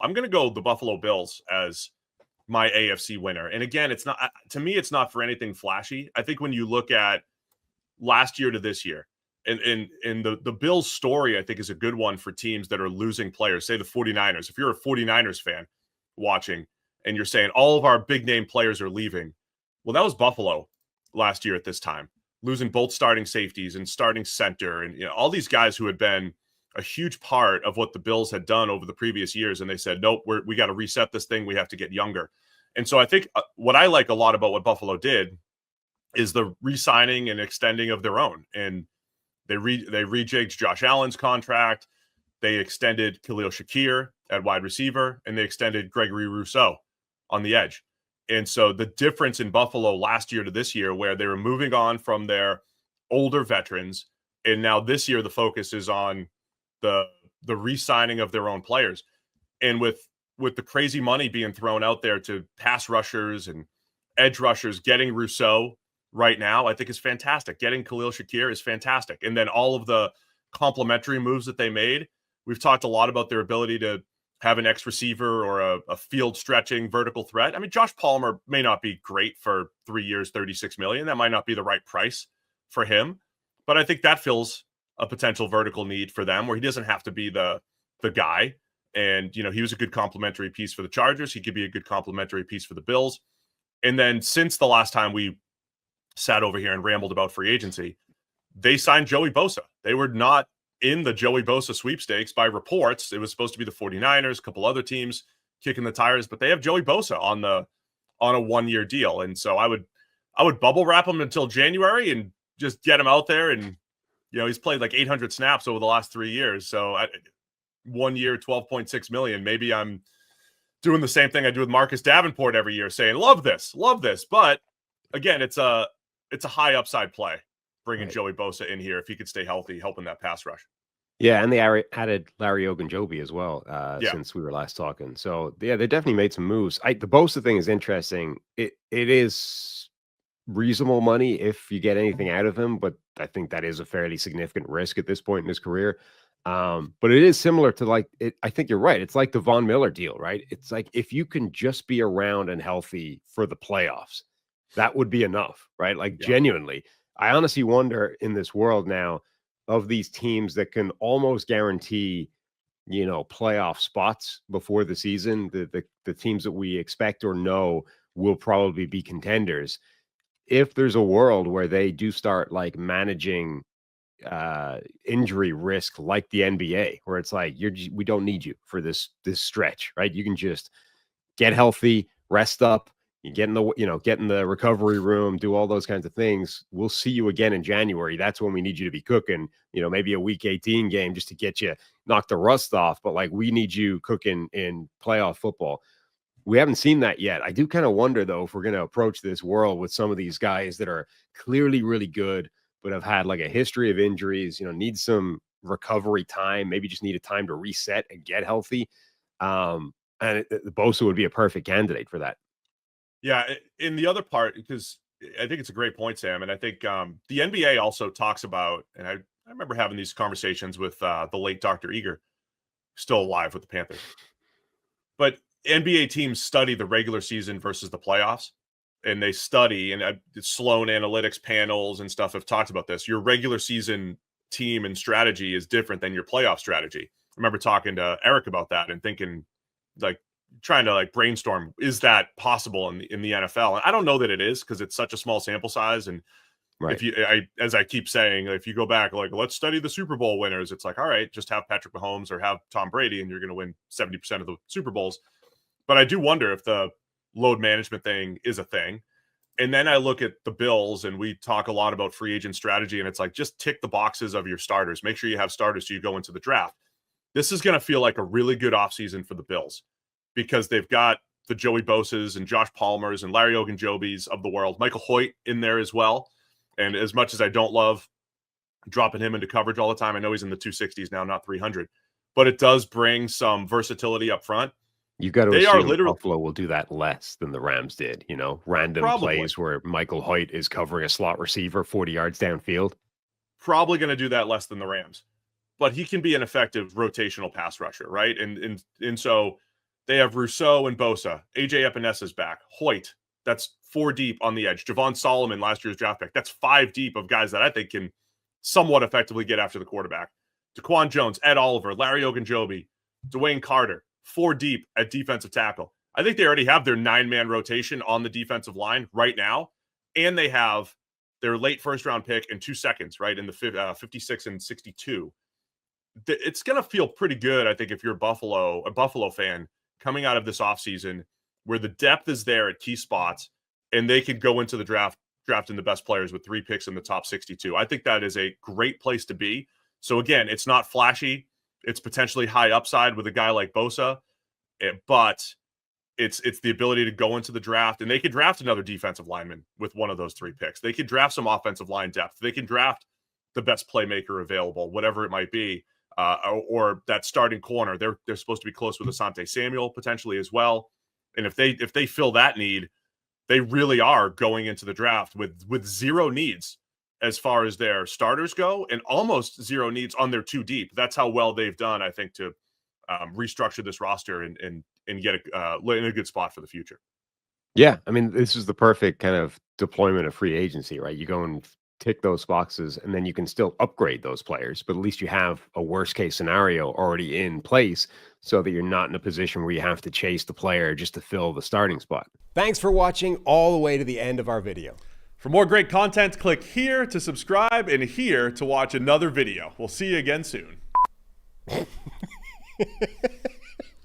I'm going to go the Buffalo Bills as my AFC winner. And again, it's not, to me, it's not for anything flashy. I think when you look at last year to this year, and the Bills story, I think, is a good one for teams that are losing players. Say the 49ers. If you're a 49ers fan watching and you're saying all of our big name players are leaving, well, that was Buffalo last year at this time, losing both starting safeties and starting center, and all these guys who had been a huge part of what the Bills had done over the previous years. And they said, nope, we got to reset this thing. We have to get younger. And so I think what I like a lot about what Buffalo did is the re-signing and extending of their own. And they rejigged Josh Allen's contract. They extended Khalil Shakir at wide receiver, and they extended Gregory Rousseau on the edge. And so the difference in Buffalo last year to this year, where they were moving on from their older veterans, and now this year the focus is on the re-signing of their own players. And with the crazy money being thrown out there to pass rushers and edge rushers, getting Rousseau right now, I think is fantastic. Getting Khalil Shakir is fantastic. And then all of the complementary moves that they made, we've talked a lot about their ability to have an X receiver or a field stretching vertical threat. I mean, Josh Palmer may not be great for 3 years, $36 million. That might not be the right price for him, but I think that fills a potential vertical need for them where he doesn't have to be the guy. And, he was a good complementary piece for the Chargers. He could be a good complementary piece for the Bills. And then since the last time we sat over here and rambled about free agency, they signed Joey Bosa. They were not in the Joey Bosa sweepstakes by reports. It was supposed to be the 49ers, a couple other teams kicking the tires, but they have Joey Bosa on a 1-year deal. And so I would bubble wrap him until January and just get him out there. And, he's played like 800 snaps over the last 3 years. So 1 year, $12.6 million. Maybe I'm doing the same thing I do with Marcus Davenport every year, saying, love this. But again, it's a high upside play bringing Joey Bosa in here if he could stay healthy, helping that pass rush. Yeah, and they added Larry Ogunjobi as well since we were last talking. So, yeah, they definitely made some moves. The Bosa thing is interesting. It is reasonable money if you get anything out of him, but I think that is a fairly significant risk at this point in his career. But it is similar to I think you're right. It's like the Von Miller deal, right? It's like if you can just be around and healthy for the playoffs, that would be enough, right? Genuinely. I honestly wonder in this world now of these teams that can almost guarantee, playoff spots before the season, the teams that we expect or know will probably be contenders. If there's a world where they do start managing injury risk like the NBA, where it's like we don't need you for this stretch, right? You can just get healthy, rest up, you get in the recovery room, do all those kinds of things. We'll see you again in January. That's when we need you to be cooking, maybe a week 18 game just to get you knock the rust off. But we need you cooking in playoff football. We haven't seen that yet. I do kind of wonder, though, if we're going to approach this world with some of these guys that are clearly really good, but have had a history of injuries, need some recovery time, maybe just need a time to reset and get healthy. And Bosa would be a perfect candidate for that. Yeah. In the other part, because I think it's a great point, Sam. And I think the NBA also talks about, and I remember having these conversations with the late Dr. Eager, still alive with the Panthers. But NBA teams study the regular season versus the playoffs. And they study, and Sloan Analytics panels and stuff have talked about this. Your regular season team and strategy is different than your playoff strategy. I remember talking to Eric about that and thinking, trying to brainstorm, is that possible in the NFL? And I don't know that it is, because it's such a small sample size. And right. As I keep saying, if you go back, let's study the Super Bowl winners, it's all right, just have Patrick Mahomes or have Tom Brady and you're going to win 70% of the Super Bowls. But I do wonder if the load management thing is a thing. And then I look at the Bills, and we talk a lot about free agent strategy, and it's just tick the boxes of your starters. Make sure you have starters so you go into the draft. This is going to feel like a really good offseason for the Bills, because they've got the Joey Bosas and Josh Palmers and Larry Ogunjobis of the world, Michael Hoyt in there as well. And as much as I don't love dropping him into coverage all the time, I know he's in the 260s now, not 300, but it does bring some versatility up front. You've got to assume Buffalo will do that less than the Rams did, random plays where Michael Hoyt is covering a slot receiver 40 yards downfield. Probably going to do that less than the Rams, but he can be an effective rotational pass rusher, right? And so They have Rousseau and Bosa. AJ Epenesa's back. Hoyt, that's 4 deep on the edge. Javon Solomon, last year's draft pick. That's 5 deep of guys that I think can somewhat effectively get after the quarterback. Daquan Jones, Ed Oliver, Larry Ogunjobi, Dwayne Carter, 4 deep at defensive tackle. I think they already have their 9-man rotation on the defensive line right now, and they have their late first-round pick and 2 seconds, right, in the 56 and 62. It's going to feel pretty good, I think, if you're a Buffalo fan coming out of this offseason where the depth is there at key spots, and they could go into the drafting the best players with 3 picks in the top 62. I think that is a great place to be. So, again, it's not flashy. It's potentially high upside with a guy like Bosa, but it's the ability to go into the draft, and they could draft another defensive lineman with one of those 3 picks. They could draft some offensive line depth. They can draft the best playmaker available, whatever it might be, or that starting corner. They're supposed to be close with Asante Samuel potentially as well. And if they fill that need, they really are going into the draft with 0 needs as far as their starters go, and almost 0 needs on their 2 deep. That's how well they've done, I think, to restructure this roster and get in a good spot for the future. Yeah, I mean, this is the perfect kind of deployment of free agency, right? You go and tick those boxes, and then you can still upgrade those players, but at least you have a worst case scenario already in place so that you're not in a position where you have to chase the player just to fill the starting spot. Thanks for watching all the way to the end of our video. For more great content, click here to subscribe and here to watch another video. We'll see you again soon.